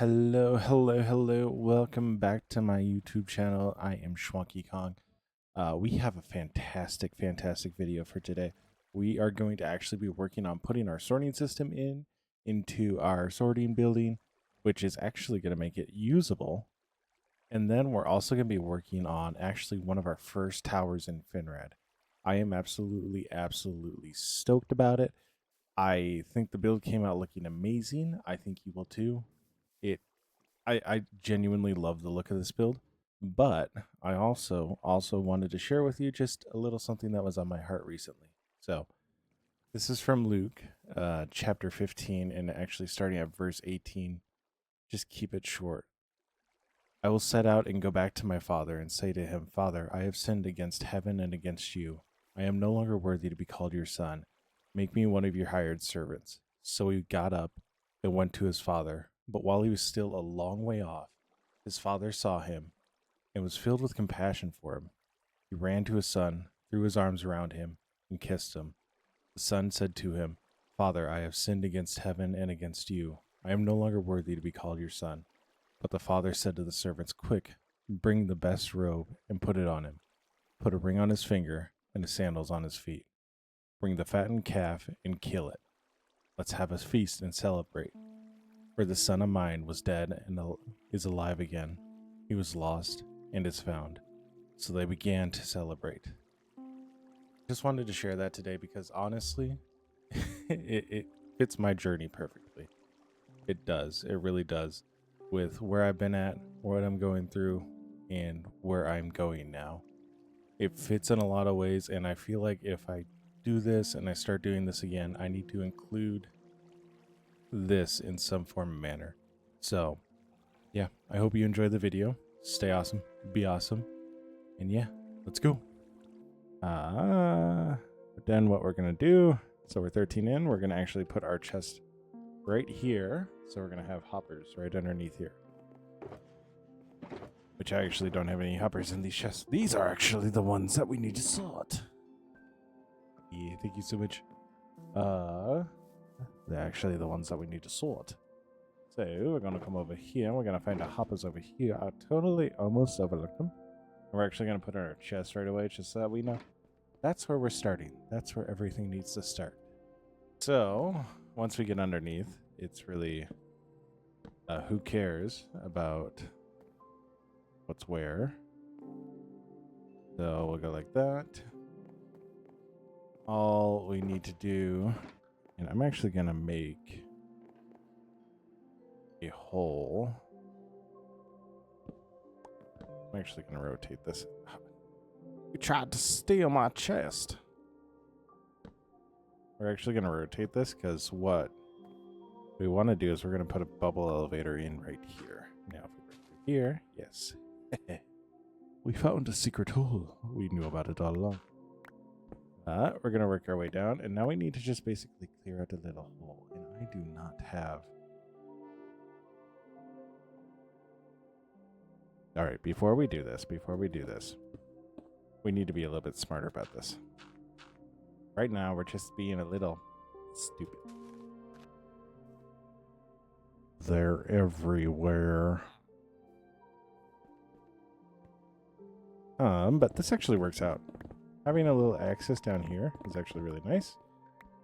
Hello. Welcome back to my YouTube channel. I am Schwunky Kong. We have a fantastic video for today. We are going to actually be working on putting our sorting system into our sorting building, which is actually going to make it usable. And then we're also going to be working on actually one of our first towers in Finrad. I am absolutely stoked about it. I think the build came out looking amazing. I think you will too. It I genuinely love the look of this build, but I also wanted to share with you just a little something that was on my heart recently. So this is from Luke, chapter 15, and actually starting at verse 18. Just keep it short. I will set out and go back to my father and say to him, Father, I have sinned against heaven and against you. I am no longer worthy to be called your son. Make me one of your hired servants. So he got up and went to his father. But while he was still a long way off, his father saw him and was filled with compassion for him. He ran to his son, threw his arms around him, and kissed him. The son said to him, Father, I have sinned against heaven and against you. I am no longer worthy to be called your son. But the father said to the servants, Quick, bring the best robe and put it on him. Put a ring on his finger and his sandals on his feet. Bring the fattened calf and kill it. Let's have a feast and celebrate. For this son of mine was dead and is alive again. He was lost and is found. So they began to celebrate. Just wanted to share that today because honestly, it fits my journey perfectly. It does. It really does. With where I've been at, what I'm going through, and where I'm going now. It fits in a lot of ways, and I feel like if I do this and I start doing this again, I need to include this in some form or manner. So yeah, I hope you enjoyed the video. Stay awesome, be awesome, and yeah, let's go. Then what we're gonna do, so we're 13 in, we're gonna actually put our chest right here. So we're gonna have hoppers right underneath here, which I actually don't have any hoppers in these chests. These are actually the ones that we need to sort. Yeah, thank you so much. They're actually the ones that we need to sort. So we're gonna come over here and we're gonna find the hoppers over here. I totally almost overlooked them. We're actually gonna put in our chest right away just so that we know. That's where we're starting. That's where everything needs to start. So once we get underneath, it's really who cares about what's where. So we'll go like that. All we need to do, and I'm actually gonna make a hole. I'm actually gonna rotate this. You tried to steal my chest. We're actually gonna rotate this because what we want to do is we're gonna put a bubble elevator in right here. Now if we go through here, yes. We found a secret hole. We knew about it all along. We're gonna work our way down, and now we need to just basically clear out a little hole, and I do not have. All right, before we do this, we need to be a little bit smarter about this. Right now, we're just being a little stupid. They're everywhere. But this actually works out. Having a little access down here is actually really nice.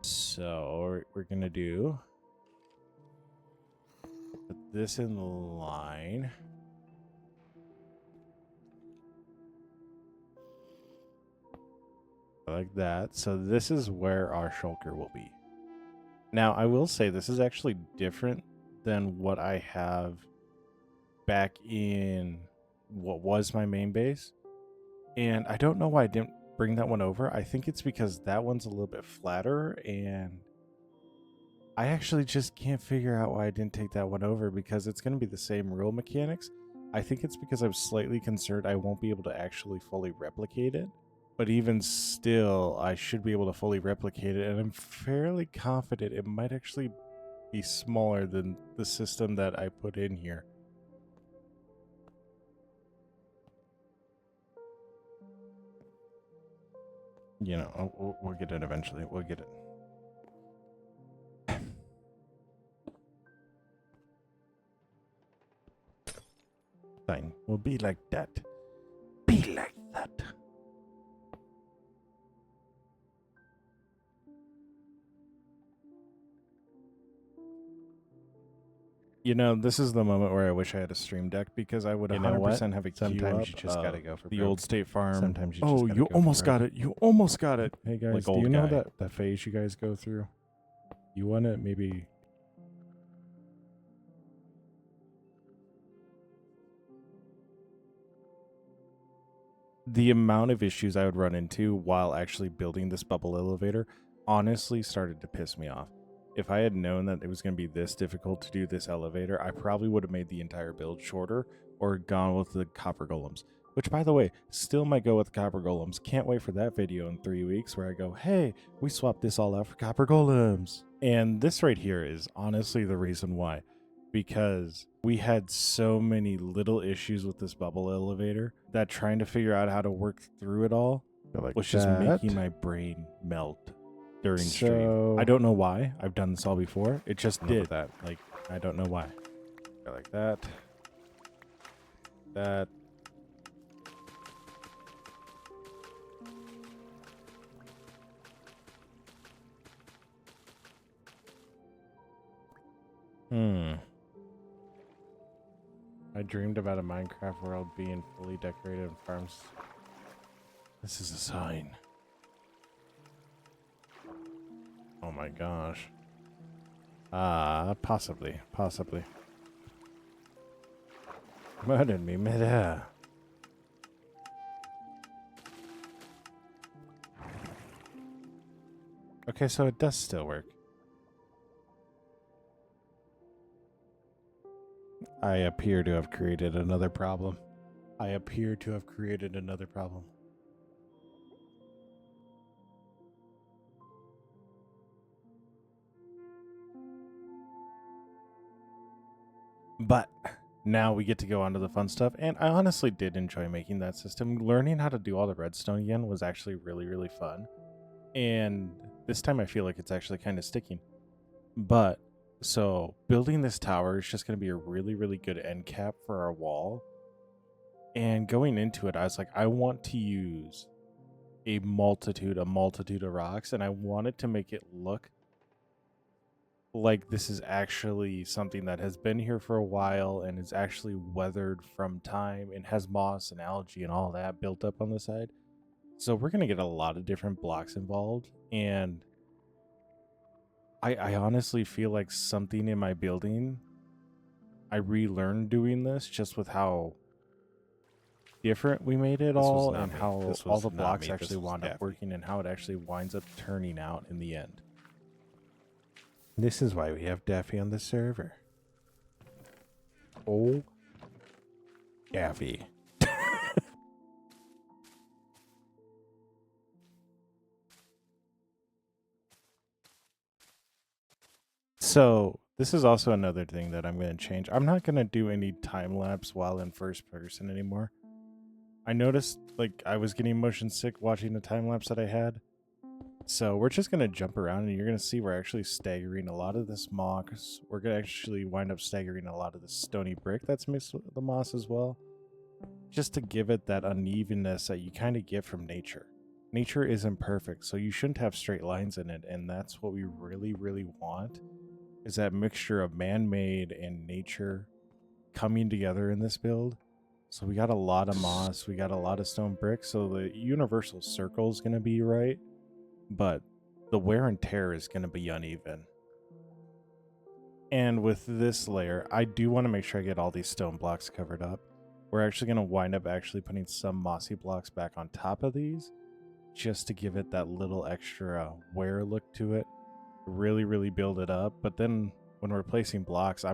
So we're gonna do put this in the line. Like that. So this is where our shulker will be. Now, I will say this is actually different than what I have back in what was my main base. And I don't know why I didn't bring that one over. I think it's because that one's a little bit flatter, and I actually just can't figure out why I didn't take that one over because it's going to be the same rule mechanics. I think it's because I'm slightly concerned I won't be able to actually fully replicate it. But even still, I should be able to fully replicate it, and I'm fairly confident it might actually be smaller than the system that I put in here. You know, we'll get it eventually. We'll get it. Fine. We'll be like that. Be like that. You know, this is the moment where I wish I had a stream deck because I would 100% have a queue Sometimes up you just gotta go for the broke. old State Farm. Sometimes you just Oh, gotta you go for almost broke. got it. You almost got it. Hey guys, Like do old you know guy. that phase you guys go through? You want to maybe... The amount of issues I would run into while actually building this bubble elevator honestly started to piss me off. If I had known that it was going to be this difficult to do this elevator, I probably would have made the entire build shorter or gone with the copper golems. Which, by the way, still might go with copper golems. Can't wait for that video in 3 weeks where I go, hey, we swapped this all out for copper golems. And this right here is honestly the reason why. Because we had so many little issues with this bubble elevator that trying to figure out how to work through it all was just making my brain melt during stream. I don't know why. I've done this all before. It just did that. Like, I don't know why. Go like that. That. I dreamed about a Minecraft world being fully decorated and farms. This is a sign. Oh my gosh. Possibly. Murdered me midair. Okay, so it does still work. I appear to have created another problem. But now we get to go on to the fun stuff, and I honestly did enjoy making that system. Learning how to do all the redstone again was actually really, really fun. And this time I feel like it's actually kind of sticking. But, so building this tower is just going to be a really, really good end cap for our wall. And going into it, I was like, I want to use a multitude of rocks, and I wanted to make it look like this is actually something that has been here for a while and is actually weathered from time and has moss and algae and all that built up on the side. So we're going to get a lot of different blocks involved, and I honestly feel like something in my building, I relearned doing this just with how different we made it all and how all the blocks actually wound up working and how it actually winds up turning out in the end. This is why we have Daffy on the server. Oh, Daffy. So this is also another thing that I'm going to change. I'm not going to do any time lapse while in first person anymore. I noticed like I was getting motion sick watching the time lapse that I had. So we're just going to jump around, and you're going to see we're actually staggering a lot of this moss. We're going to actually wind up staggering a lot of the stony brick that's mixed with the moss as well. Just to give it that unevenness that you kind of get from nature. Nature isn't perfect, so you shouldn't have straight lines in it, and that's what we really, really want, is that mixture of man-made and nature coming together in this build. So we got a lot of moss, we got a lot of stone bricks, so the universal circle is going to be right. But the wear and tear is going to be uneven. And with this layer, I do want to make sure I get all these stone blocks covered up. We're actually going to wind up actually putting some mossy blocks back on top of these, just to give it that little extra wear look to it. Really, really build it up. But then when we're placing blocks,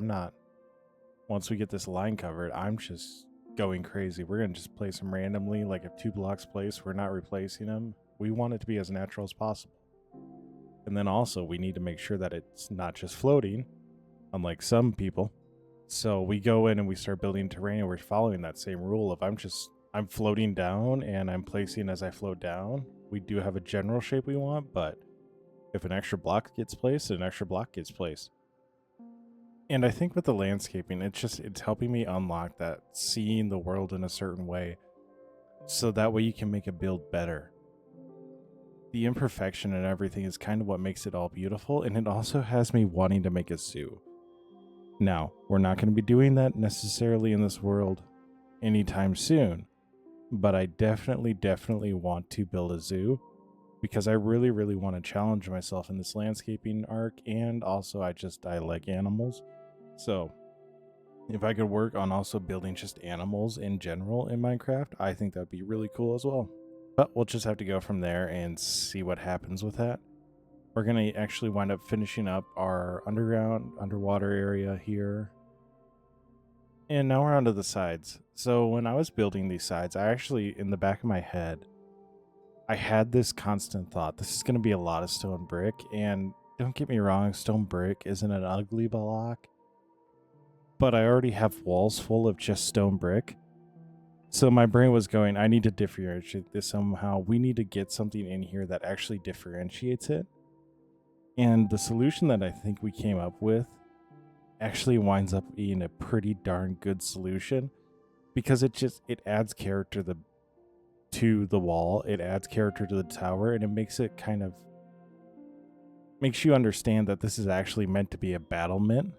once we get this line covered, I'm just going crazy. We're going to just place them randomly. Like if 2 blocks placed, we're not replacing them. We want it to be as natural as possible. And then also we need to make sure that it's not just floating, unlike some people. So we go in and we start building terrain, and we're following that same rule of I'm floating down and I'm placing as I float down. We do have a general shape we want, but if an extra block gets placed, an extra block gets placed. And I think with the landscaping, it's helping me unlock that seeing the world in a certain way, so that way you can make a build better. The imperfection and everything is kind of what makes it all beautiful, and it also has me wanting to make a zoo. Now, we're not going to be doing that necessarily in this world anytime soon, but I definitely want to build a zoo because I really want to challenge myself in this landscaping arc, and also I like animals. So, if I could work on also building just animals in general in Minecraft, I think that'd be really cool as well. But we'll just have to go from there and see what happens with that. We're going to actually wind up finishing up our underwater area here. And now we're onto the sides. So when I was building these sides, I actually, in the back of my head, I had this constant thought, this is going to be a lot of stone brick. And don't get me wrong, stone brick isn't an ugly block, but I already have walls full of just stone brick. So my brain was going, I need to differentiate this somehow. We need to get something in here that actually differentiates it. And the solution that I think we came up with actually winds up being a pretty darn good solution, because it adds character to the wall, it adds character to the tower, and it makes it kind of makes you understand that this is actually meant to be a battlement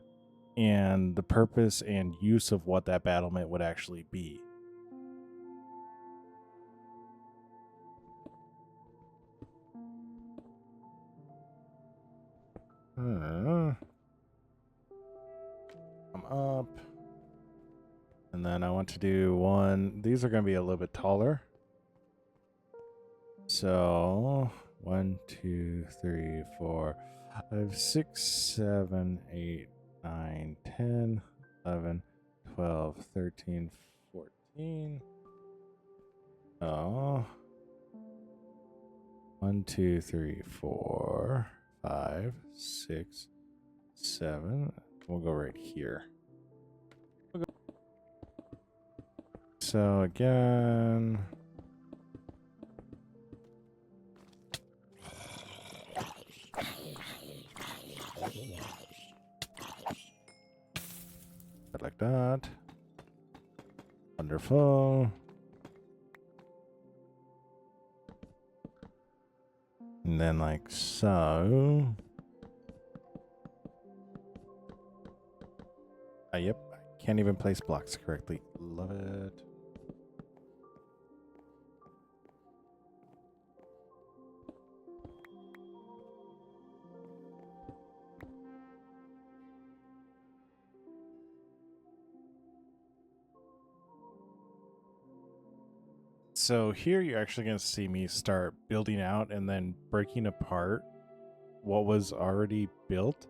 and the purpose and use of what that battlement would actually be. Come up. And then I want to do one. These are going to be a little bit taller. So 1, 2, 3, 4, 5, 6, 7, 8, 9, 10, 11, 12, 13, 14. Oh. 1, 2, 3, 4, 5, 6, 7. We'll go right here. So again, like that. Wonderful. And then like so. Yep, I can't even place blocks correctly. Love it. So here you're actually going to see me start building out and then breaking apart what was already built.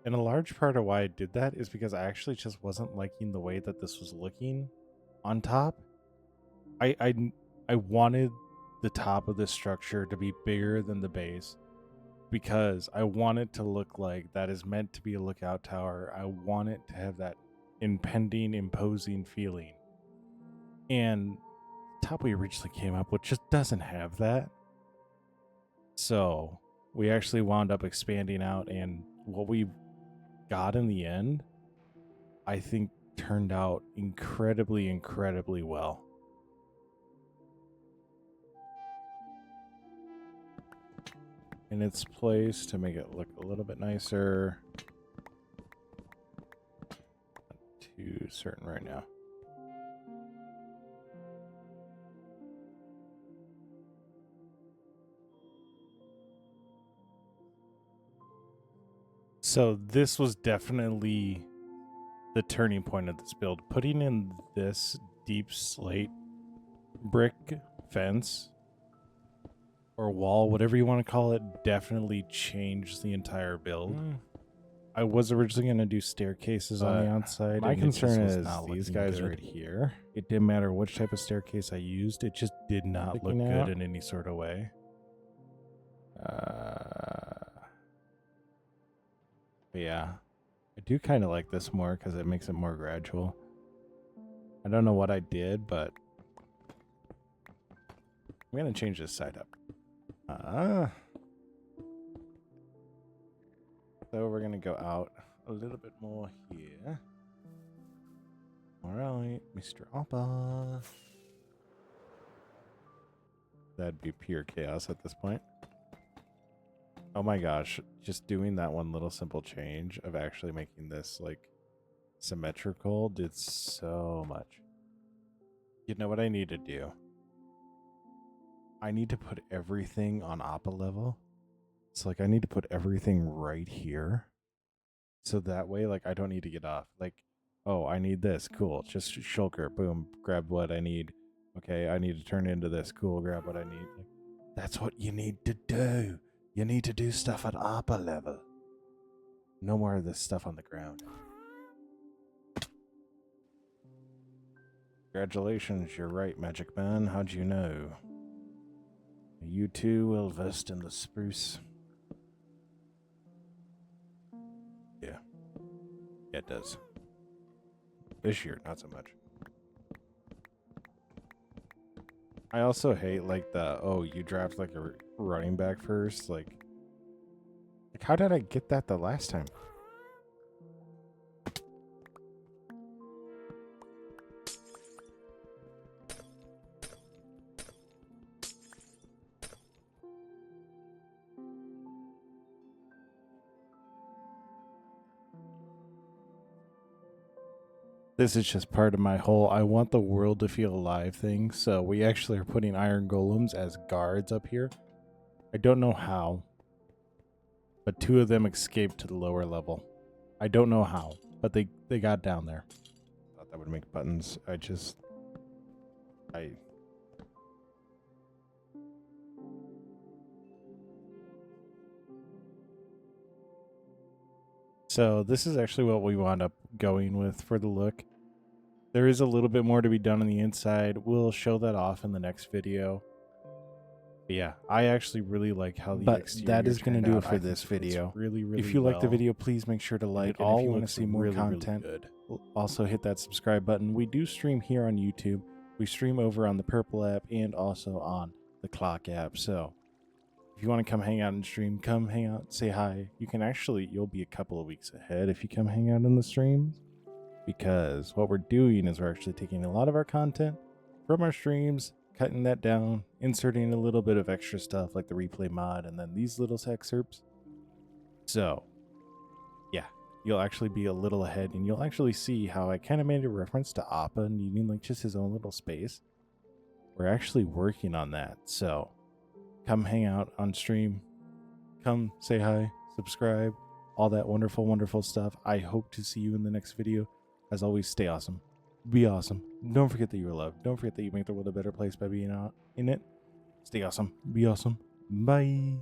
And a large part of why I did that is because I actually just wasn't liking the way that this was looking on top. I wanted the top of this structure to be bigger than the base because I want it to look like that is meant to be a lookout tower. I want it to have that impending, imposing feeling. And top we originally came up with just doesn't have that. So we actually wound up expanding out, and what we got in the end, I think turned out incredibly well. In its place to make it look a little bit nicer. Not too certain right now. So this was definitely the turning point of this build. Putting in this deep slate brick fence or wall, whatever you want to call it, definitely changed the entire build. I was originally going to do staircases on the outside. My concern is these guys right here. It didn't matter which type of staircase I used. It just did not look good in any sort of way. Yeah, I do kind of like this more because it makes it more gradual. I don't know what I did, but I'm going to change this side up. So we're going to go out a little bit more here. All right, Mr. Appa. That'd be pure chaos at this point. Oh my gosh, just doing that one little simple change of actually making this like symmetrical did so much. You know what I need to do? I need to put everything on Appa level. It's like I need to put everything right here. So that way, like, I don't need to get off. Like, oh, I need this. Cool. Just shulker. Boom. Grab what I need. Okay, I need to turn into this. Cool. Grab what I need. Like, that's what you need to do. You need to do stuff at Appa level. No more of this stuff on the ground. Congratulations, you're right, Magic Man. How'd you know? You too well versed in the spruce. Yeah. Yeah, it does. This year, not so much. I also hate like the, oh, you draft like a running back first. Like how did I get that the last time? This is just part of my whole I want the world to feel alive thing. So we actually are putting iron golems as guards up here. I don't know how, but 2 of them escaped to the lower level. I don't know how, but they got down there. Thought that would make buttons. So this is actually what we wound up going with for the look. There is a little bit more to be done on the inside. We'll show that off in the next video. But yeah, I actually really like how the exterior that is going to do it for this this video. Really, really If you like the well. video, please make sure to like. And And if if you you wanna want to see see more really, really content, good. also hit that subscribe button. We do stream here on YouTube. We stream over on the Purple app and also on the Clock app. So if you want to come hang out and stream, come hang out, say hi. You'll be a couple of weeks ahead if you come hang out in the streams. Because what we're doing is we're actually taking a lot of our content from our streams, cutting that down, inserting a little bit of extra stuff like the replay mod and then these little excerpts. So, yeah, you'll actually be a little ahead and you'll actually see how I kind of made a reference to Appa needing like just his own little space. We're actually working on that. So, come hang out on stream, come say hi, subscribe, all that wonderful, wonderful stuff. I hope to see you in the next video. As always, stay awesome. Be awesome. Don't forget that you are loved. Don't forget that you make the world a better place by being out in it. Stay awesome. Be awesome. Bye.